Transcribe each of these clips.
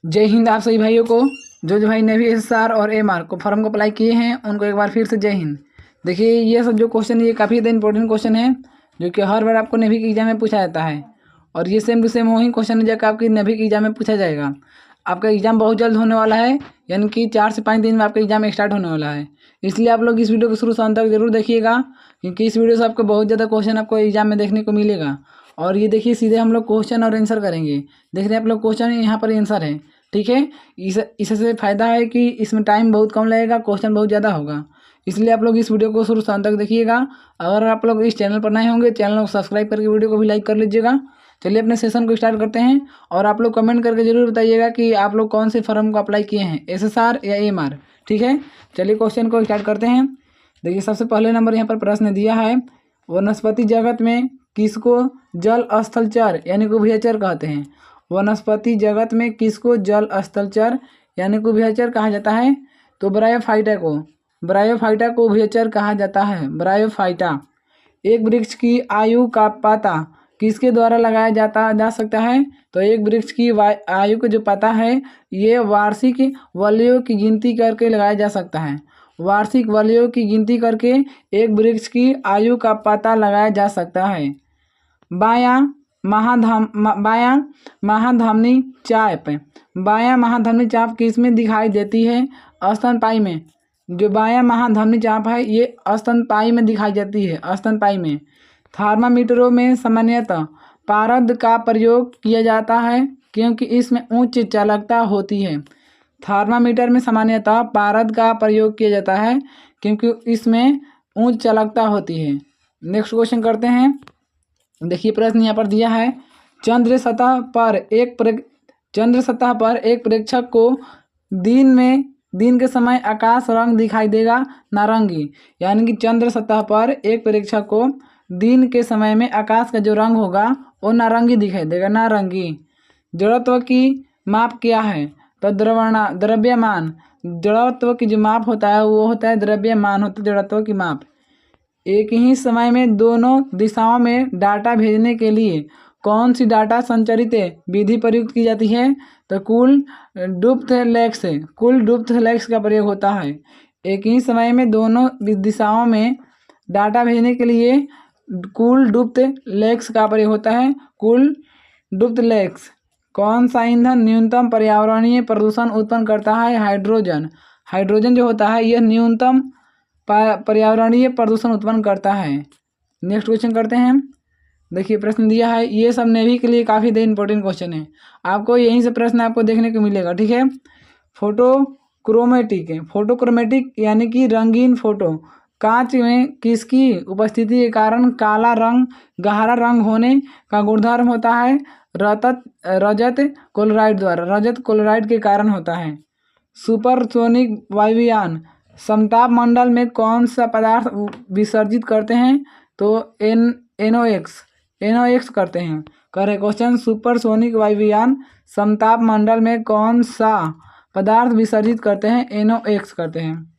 जय हिंद आप सभी भाइयों को। जो भाई नेवी एसएसआर और एमआर को फॉर्म को अप्लाई किए हैं उनको एक बार फिर से जय हिंद। देखिए ये सब जो क्वेश्चन ये काफ़ी ज़्यादा इंपॉर्टेंट क्वेश्चन है जो कि हर बार आपको नेवी के एग्जाम में पूछा जाता है और ये सेम टू सेम वही क्वेश्चन है जो आपकी नेवी के एग्जाम में पूछा जाएगा। आपका एग्ज़ाम बहुत जल्द होने वाला है, यानी कि 4 से 5 दिन में आपका एग्ज़ाम स्टार्ट होने वाला है। इसलिए आप लोग इस वीडियो को शुरू से अंत तक जरूर देखिएगा, क्योंकि इस वीडियो से आपको बहुत ज़्यादा क्वेश्चन आपको एग्जाम में देखने को मिलेगा। और ये देखिए सीधे हम लोग क्वेश्चन और आंसर करेंगे। देख रहे हैं आप लोग क्वेश्चन, यहाँ पर आंसर है, ठीक है। इससे फ़ायदा है कि इसमें टाइम बहुत कम लगेगा, क्वेश्चन बहुत ज़्यादा होगा। इसलिए आप लोग इस वीडियो को शुरू से अंत तक देखिएगा। अगर आप लोग इस चैनल पर नए होंगे, चैनल को सब्सक्राइब करके वीडियो को भी लाइक कर लीजिएगा। चलिए अपने सेशन को स्टार्ट करते हैं और आप लोग कमेंट करके ज़रूर बताइएगा कि आप लोग कौन से फॉर्म को अप्लाई किए हैं, एसएसआर या एमआर, ठीक है। चलिए क्वेश्चन को स्टार्ट करते हैं। देखिए सबसे पहले नंबर यहाँ पर प्रश्न दिया है, वनस्पति जगत में किसको जल स्थलचर यानी कि उभयचर कहते हैं। वनस्पति जगत में किसको जल स्थलचर यानी कि उभयचर कहा जाता है? तो ब्रायोफाइटा को उभयचर कहा जाता है। ब्रायोफाइटा। एक वृक्ष की आयु का पता किसके द्वारा लगाया जा सकता है? तो एक वृक्ष की आयु का जो पता है ये वार्षिक वलयों की गिनती करके लगाया जा सकता है। वार्षिक वलयों की गिनती करके एक वृक्ष की आयु का पता लगाया जा सकता है। बायां महाधमनी चाप किस में दिखाई देती है? स्तनपायी में। जो बायां महाधमनी चाप है ये स्तनपायी में दिखाई देती है, स्तनपायी में। थर्मामीटरों में सामान्यतः पारद का प्रयोग किया जाता है क्योंकि इसमें उच्च चालकता होती है। थर्मामीटर में सामान्यतः पारद का प्रयोग किया जाता है क्योंकि इसमें उच्च चालकता होती है। नेक्स्ट क्वेश्चन करते हैं। देखिए प्रश्न यहाँ पर दिया है, चंद्र सतह पर एक प्रेक्षक को दिन के समय आकाश रंग दिखाई देगा नारंगी। यानी कि चंद्र सतह पर एक प्रेक्षक को दिन के समय में आकाश का जो रंग होगा वो नारंगी दिखाई देगा, नारंगी। जड़त्व की माप क्या है? तो द्रव्यमान। जड़त्व की जो माप होता है वो होता है द्रव्यमान, होता है जड़त्व की माप। एक ही समय में दोनों दिशाओं में डाटा भेजने के लिए कौन सी डाटा संचरित विधि प्रयुक्त की जाती है? तो कुल डुप्थ लेक्स का प्रयोग होता है। एक ही समय में दोनों दिशाओं में डाटा भेजने के लिए कुल डुप्थ लेक्स का प्रयोग होता है, कुल डुप्थ लेक्स। कौन सा ईंधन न्यूनतम पर्यावरणीय प्रदूषण उत्पन्न करता है? हाइड्रोजन जो होता है यह न्यूनतम पर्यावरणीय प्रदूषण उत्पन्न करता है। नेक्स्ट क्वेश्चन करते हैं। देखिए प्रश्न दिया है, ये सब नेवी के लिए काफ़ी इंपॉर्टेंट क्वेश्चन है, आपको यहीं से प्रश्न आपको देखने को मिलेगा, ठीक है। फोटोक्रोमेटिक यानी कि रंगीन फोटो कांच में किसकी उपस्थिति के कारण काला रंग गहरा रंग होने का गुणधर्म होता है? रजत क्लोराइड के कारण होता है। सुपरसोनिक वायुयान समताप मंडल में कौन सा पदार्थ विसर्जित करते हैं? तो NOx करते हैं। करेक्ट क्वेश्चन, सुपरसोनिक वायुयान समताप मंडल में कौन सा पदार्थ विसर्जित करते हैं? NOx करते हैं।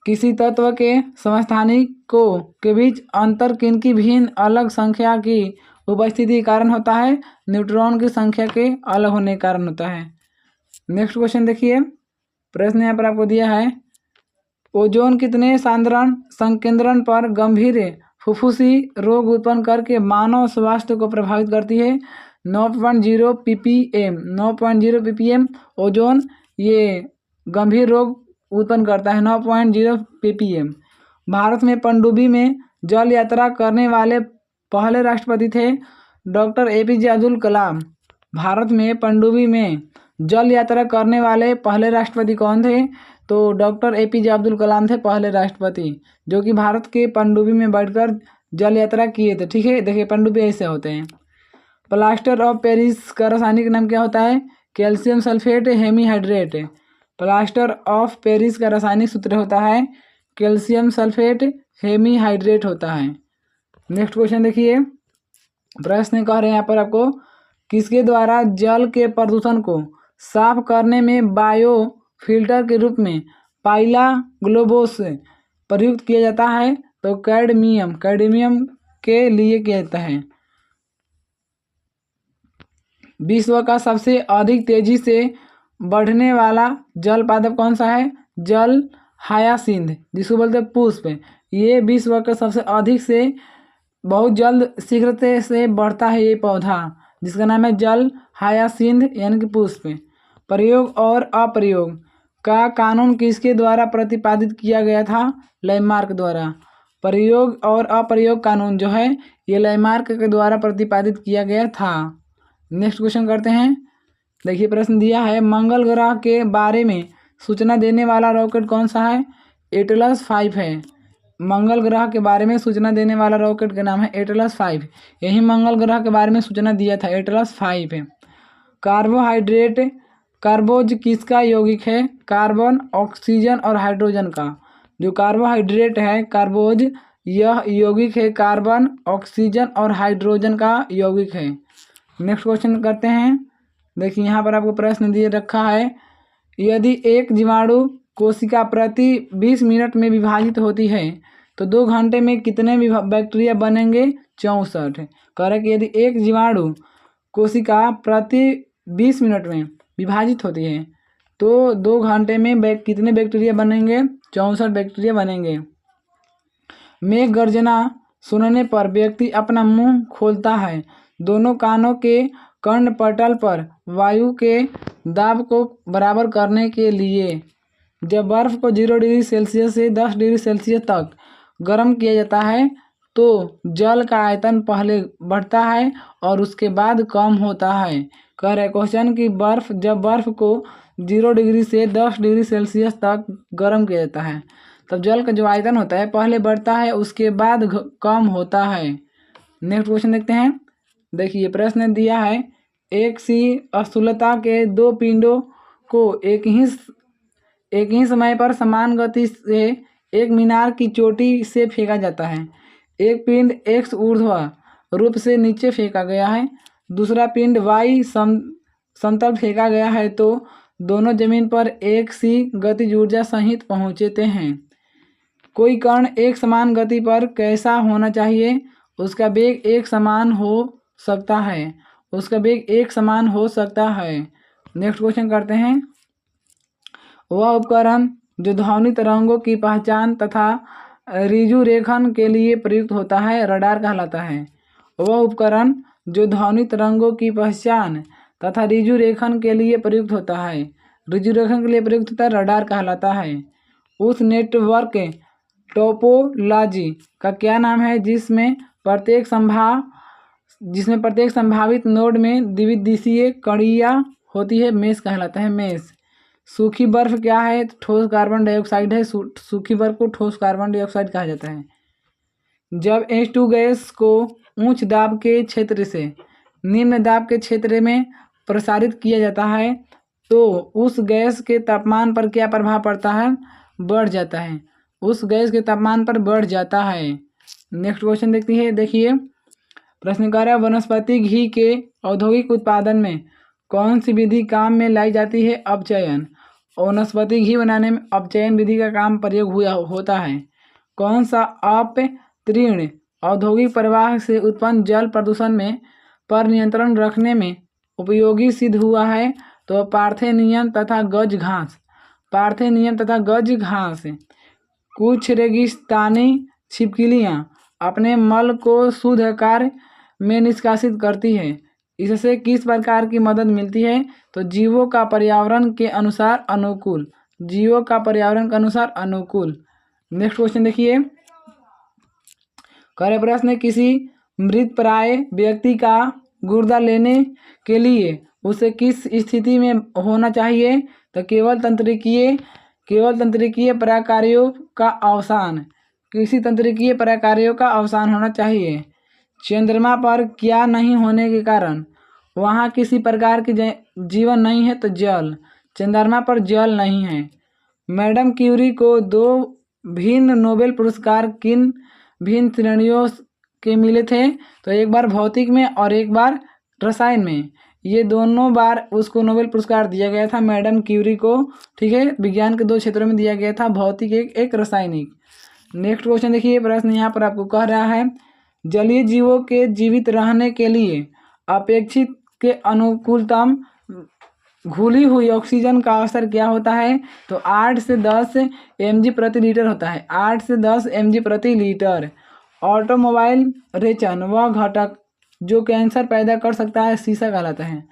किसी तत्व के समस्थानिकों के बीच अंतर किनकी भिन्न अलग संख्या की उपस्थिति के कारण होता है? न्यूट्रॉन की संख्या के अलग होने के कारण होता है। नेक्स्ट क्वेश्चन देखिए, प्रश्न यहाँ पर आपको दिया है, ओजोन कितने संकेंद्रण पर गंभीर फुफ्फुसी रोग उत्पन्न करके मानव स्वास्थ्य को प्रभावित करती है? 9.0 ppm ओजोन ये गंभीर रोग उत्पन्न करता है, 9.0 ppm। भारत में पनडुब्बी में जल यात्रा करने वाले पहले राष्ट्रपति थे डॉक्टर APJ अब्दुल कलाम। भारत में पनडुब्बी में जल यात्रा करने वाले पहले राष्ट्रपति कौन थे? तो डॉक्टर APJ अब्दुल कलाम थे पहले राष्ट्रपति, जो कि भारत के पनडुब्बी में बैठकर जल यात्रा किए थे, ठीक है। देखिए पनडुब्बी ऐसे होते हैं। प्लास्टर ऑफ पेरिस का रासायनिक नाम क्या होता है? Calcium sulphate hemihydrate. Plaster of Paris का रासायनिक सूत्र होता है कैल्शियम सल्फेट हेमीहाइड्रेट होता है। नेक्स्ट क्वेश्चन देखिए, प्रश्न कह रहे हैं यहाँ पर आपको, किसके द्वारा जल के प्रदूषण को साफ करने में बायो फिल्टर के रूप में पाइला ग्लोबोस प्रयुक्त किया जाता है? तो कैडमियम के लिए किया जाता है। विश्व का सबसे अधिक तेजी से बढ़ने वाला जल पादप कौन सा है? जल हायासिंथ, जिसको बोलते हैं पुष्प। ये विश्व का सबसे अधिक से बहुत जल्द शीघ्रता से बढ़ता है ये पौधा, जिसका नाम है जल हायासिंथ यानी कि पुष्प। प्रयोग और अप्रयोग का कानून किसके द्वारा प्रतिपादित किया गया था? लैमार्क द्वारा। प्रयोग और अप्रयोग कानून जो है ये लैमार्क के द्वारा प्रतिपादित किया गया था। नेक्स्ट क्वेश्चन करते हैं। देखिए प्रश्न दिया है, मंगल ग्रह के बारे में सूचना देने वाला रॉकेट कौन सा है? एटलस 5 है। मंगल ग्रह के बारे में सूचना देने वाला रॉकेट का नाम है एटलस 5। यही मंगल ग्रह के बारे में सूचना दिया था, एटलस 5 है। कार्बोहाइड्रेट कार्बोज किसका यौगिक है? कार्बन, ऑक्सीजन और हाइड्रोजन का। जो कार्बोहाइड्रेट है कार्बोज, यह यौगिक है कार्बन, ऑक्सीजन और हाइड्रोजन का यौगिक है। नेक्स्ट क्वेश्चन करते हैं। देखिए यहाँ पर आपको प्रश्न दिए रखा है, यदि एक जीवाणु कोशिका प्रति 20 मिनट में विभाजित होती है तो 2 घंटे में कितने बैक्टीरिया बनेंगे? 64। कह रहे कि यदि एक जीवाणु कोशिका प्रति 20 मिनट में विभाजित होती है तो 2 घंटे में कितने बैक्टीरिया बनेंगे? 64 बैक्टीरिया बनेंगे। मेघ गर्जना सुनने पर व्यक्ति अपना मुंह खोलता है। दोनों कानों के कर्णपटल पर वायु के दाब को बराबर करने के लिए जब बर्फ को 0 डिग्री सेल्सियस से 10 डिग्री सेल्सियस तक गर्म किया जाता है तो जल का आयतन पहले बढ़ता है और उसके बाद कम होता है। कह रहे क्वेश्चन कि जब बर्फ को 0 डिग्री से 10 डिग्री सेल्सियस तक गर्म किया जाता है तब जल का जो आयतन होता है पहले बढ़ता है उसके बाद कम होता है। नेक्स्ट क्वेश्चन देखते हैं। देखिए प्रश्न दिया है, एक सी स्थूलता के 2 पिंडों को एक ही समय पर समान गति से एक मीनार की चोटी से फेंका जाता है। एक पिंड एक्स ऊर्ध्व रूप से नीचे फेंका गया है, दूसरा पिंड वाई समतल फेंका गया है तो दोनों जमीन पर एक सी गतिज ऊर्जा सहित पहुँचते हैं। कोई कण एक समान गति पर कैसा होना चाहिए? उसका वेग एक समान हो सकता है। नेक्स्ट क्वेश्चन करते हैं। वह उपकरण जो ध्वनि तरंगों की पहचान तथा रिजु रेखन के लिए प्रयुक्त होता है रडार कहलाता है। वह उपकरण जो ध्वनि तरंगों की पहचान तथा रिजु रेखन के लिए प्रयुक्त होता है रडार कहलाता है। उस नेटवर्क टोपोलॉजी का क्या नाम है जिसमें प्रत्येक संभावित नोड में द्विदिशीय कड़ियाँ होती है? मेष कहलाता है, मेष। सूखी बर्फ क्या है? ठोस कार्बन डाइऑक्साइड है। सूखी बर्फ को ठोस कार्बन डाइऑक्साइड कहा जाता है। जब H2 गैस को उच्च दाब के क्षेत्र से निम्न दाब के क्षेत्र में प्रसारित किया जाता है तो उस गैस के तापमान पर क्या प्रभाव पड़ता है? बढ़ जाता है। नेक्स्ट क्वेश्चन देखिए प्रश्नकार है, वनस्पति घी के औद्योगिक उत्पादन में कौन सी विधि काम में लाई जाती है? अपचयन। वनस्पति घी बनाने में अपचयन विधि का काम प्रयोग होता है। कौन सा अपतृण औद्योगिक प्रवाह से उत्पन्न जल प्रदूषण पर नियंत्रण रखने में उपयोगी सिद्ध हुआ है? तो पार्थेनियम तथा गज घास। कुछ रेगिस्तानी छिपकलियाँ अपने मल को शुद्ध आकार में निष्कासित करती है। इससे किस प्रकार की मदद मिलती है? तो जीवों का पर्यावरण के अनुसार अनुकूल। नेक्स्ट क्वेश्चन देखिए। कार्य प्रश्न, किसी मृत प्राय व्यक्ति का गुर्दा लेने के लिए उसे किस स्थिति में होना चाहिए? तो केवल तंत्रिकीय प्रकार्यों का अवसान होना चाहिए। चंद्रमा पर क्या नहीं होने के कारण वहाँ किसी प्रकार की जीवन नहीं है? तो जल। चंद्रमा पर जल नहीं है। मैडम क्यूरी को 2 भिन्न नोबेल पुरस्कार किन भिन्न श्रेणियों के मिले थे? तो एक बार भौतिक में और एक बार रसायन में। ये दोनों बार उसको नोबेल पुरस्कार दिया गया था मैडम क्यूरी को। ठीक है, विज्ञान के 2 क्षेत्रों में दिया गया था, भौतिक एक रासायनिक। नेक्स्ट क्वेश्चन देखिए। प्रश्न यहाँ पर आपको कह रहा है, जलीय जीवों के जीवित रहने के लिए अपेक्षित के अनुकूलतम घुली हुई ऑक्सीजन का अवसर क्या होता है? तो 8 से 10 mg प्रति लीटर होता है। 8 से 10 mg प्रति लीटर। ऑटोमोबाइल रेचन वह घटक जो कैंसर पैदा कर सकता है सीसा कहलाता है।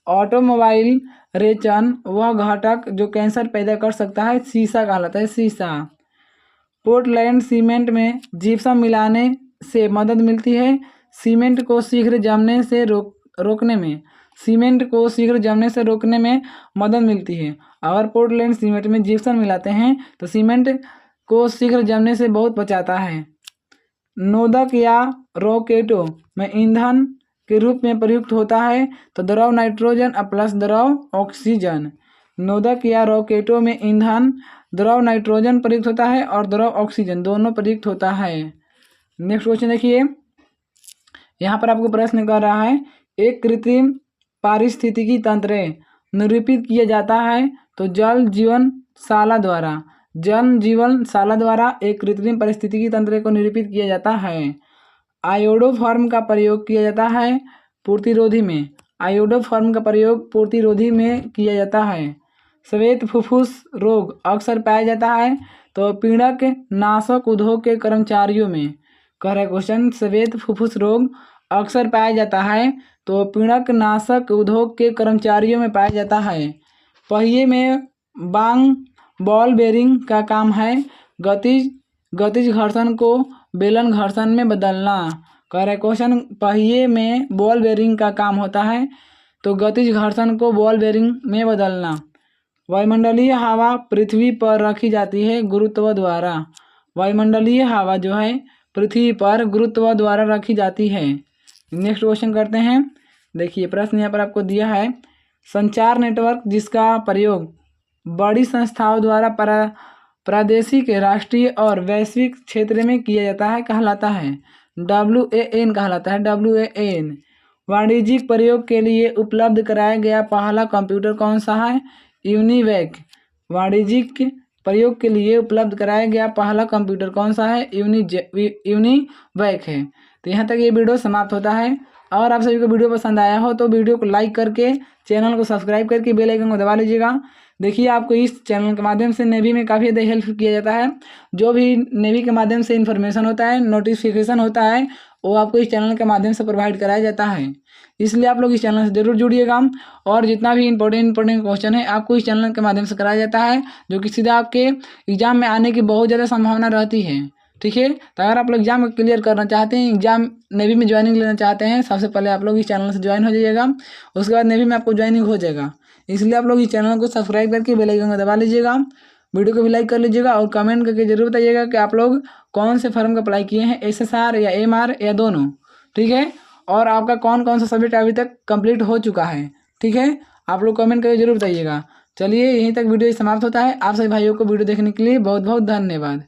ऑटोमोबाइल रेचन वह घटक जो कैंसर पैदा कर सकता है सीसा कहलाता है, सीसा। पोर्टलैंड सीमेंट में जिप्सम मिलाने से मदद मिलती है सीमेंट को शीघ्र जमने से रोकने में। सीमेंट को शीघ्र जमने से रोकने में मदद मिलती है। अगर पोर्टलैंड सीमेंट में जिप्सम मिलाते हैं तो सीमेंट को शीघ्र जमने से बहुत बचाता है। नोदक या रॉकेटो में ईंधन के रूप में प्रयुक्त होता है तो द्रव नाइट्रोजन प्लस द्रव ऑक्सीजन। नोदक या रॉकेटो में ईंधन द्रव नाइट्रोजन प्रयुक्त होता है और द्रव ऑक्सीजन दोनों प्रयुक्त होता है। नेक्स्ट क्वेश्चन देखिए, यहाँ पर आपको प्रश्न कर रहा है एक कृत्रिम पारिस्थितिकी तंत्र निरूपित किया जाता है तो जल जीवन शाला द्वारा। जल जीवन शाला द्वारा एक कृत्रिम पारिस्थितिकी तंत्र को निरूपित किया जाता है। आयोडोफॉर्म का प्रयोग किया जाता है प्रतिरोधी में। आयोडोफॉर्म का प्रयोग प्रतिरोधी में किया जाता है। श्वेत फुफ्फुस रोग अक्सर पाया जाता है तो पीड़क नाशक उद्योग के कर्मचारियों में। कह रहा है क्वेश्चन, श्वेत फुफ्फुस रोग अक्सर पाया जाता है तो पीड़क नाशक उद्योग के कर्मचारियों में पाया जाता है। पहिए में बांग बॉल बेरिंग का काम है गतिज घर्षण को बेलन घर्षण में बदलना। कह रहा है क्वेश्चन, पहिए में बॉल बेरिंग का काम होता है तो गतिज घर्षण को बॉल बेरिंग में बदलना। वायुमंडलीय हवा पृथ्वी पर रखी जाती है गुरुत्व द्वारा। वायुमंडलीय हवा जो है पृथ्वी पर गुरुत्व द्वारा रखी जाती है। नेक्स्ट क्वेश्चन करते हैं। देखिए प्रश्न यहाँ पर आपको दिया है, संचार नेटवर्क जिसका प्रयोग बड़ी संस्थाओं द्वारा प्रादेशिक, राष्ट्रीय और वैश्विक क्षेत्र में किया जाता है कहलाता है WAN कहलाता है, WAN। वाणिज्यिक प्रयोग के लिए उपलब्ध कराया गया पहला कंप्यूटर कौन सा है? यूनिवैक। वाणिज्यिक प्रयोग के लिए उपलब्ध कराया गया पहला कंप्यूटर कौन सा है? यूनिवैक है। तो यहाँ तक ये वीडियो समाप्त होता है। और आप सभी को वीडियो पसंद आया हो तो वीडियो को लाइक करके चैनल को सब्सक्राइब करके बेल आइकन को दबा लीजिएगा। देखिए आपको इस चैनल के माध्यम से नेवी में काफ़ी ज़्यादा हेल्प किया जाता है। जो भी नेवी के माध्यम से इन्फॉर्मेशन होता है, नोटिफिकेशन होता है, वो आपको इस चैनल के माध्यम से प्रोवाइड कराया जाता है। इसलिए आप लोग इस चैनल से जरूर जुड़िएगा। और जितना भी इंपॉर्टेंट क्वेश्चन है आपको इस चैनल के माध्यम से कराया जाता है, जो कि सीधा आपके एग्जाम में आने की बहुत ज़्यादा संभावना रहती है। ठीक है, तो अगर आप लोग एग्जाम क्लियर करना चाहते हैं, एग्जाम नेवी में ज्वाइनिंग लेना चाहते हैं, सबसे पहले आप लोग इस चैनल से ज्वाइन हो जाइएगा। उसके बाद नेवी में आपको ज्वाइनिंग हो जाएगा। इसलिए आप लोग इस चैनल को सब्सक्राइब करके बेल आइकन को दबा लीजिएगा। वीडियो को भी लाइक कर लीजिएगा और कमेंट करके जरूर बताइएगा कि आप लोग कौन से फॉर्म का अप्लाई किए हैं, SSR या MR या दोनों। ठीक है, और आपका कौन कौन सा सब्जेक्ट अभी तक कंप्लीट हो चुका है। ठीक है, आप लोग कमेंट करके जरूर बताइएगा। चलिए यहीं तक वीडियो समाप्त होता है। आप सभी भाइयों को वीडियो देखने के लिए बहुत बहुत धन्यवाद।